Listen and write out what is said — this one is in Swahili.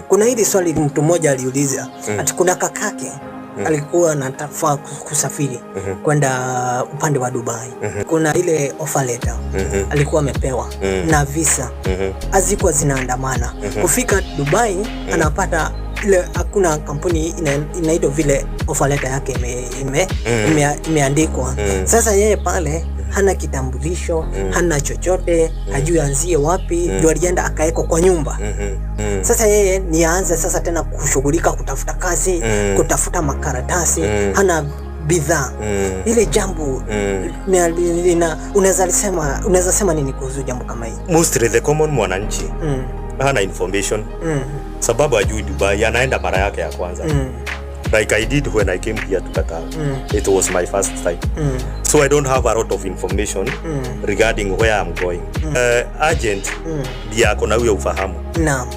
Kuna hili swali mtu mmoja aliuliza, ati kuna kakake alikuwa anataka kusafiri kwenda upande wa Dubai. Kuna ile offer letter alikuwa amepewa na visa hazikuwa zinaandamana. Kufika Dubai anapata ile hakuna kampuni inaitwa vile offer letter yake imeandikwa. Sasa yeye pale hana kitambulisho, hana chochote, hajui anzie wapi, ndio alienda akaeko kwa nyumba. Sasa yeye ni aanze sasa tena kushughulika kutafuta kazi, kutafuta makaratasi, hana bidhaa. Ile jambo unaweza sema nini kuhusu jambo kama hili? Mostly the common mwananchi hana information. Sababu ajui Dubai, anaenda mara yake ya kwanza. Like I did when I came here to Qatar. It was my first time. So I don't have a lot of information regarding where I'm going. Agent ndiye ako na huyo ufahamu. Naam.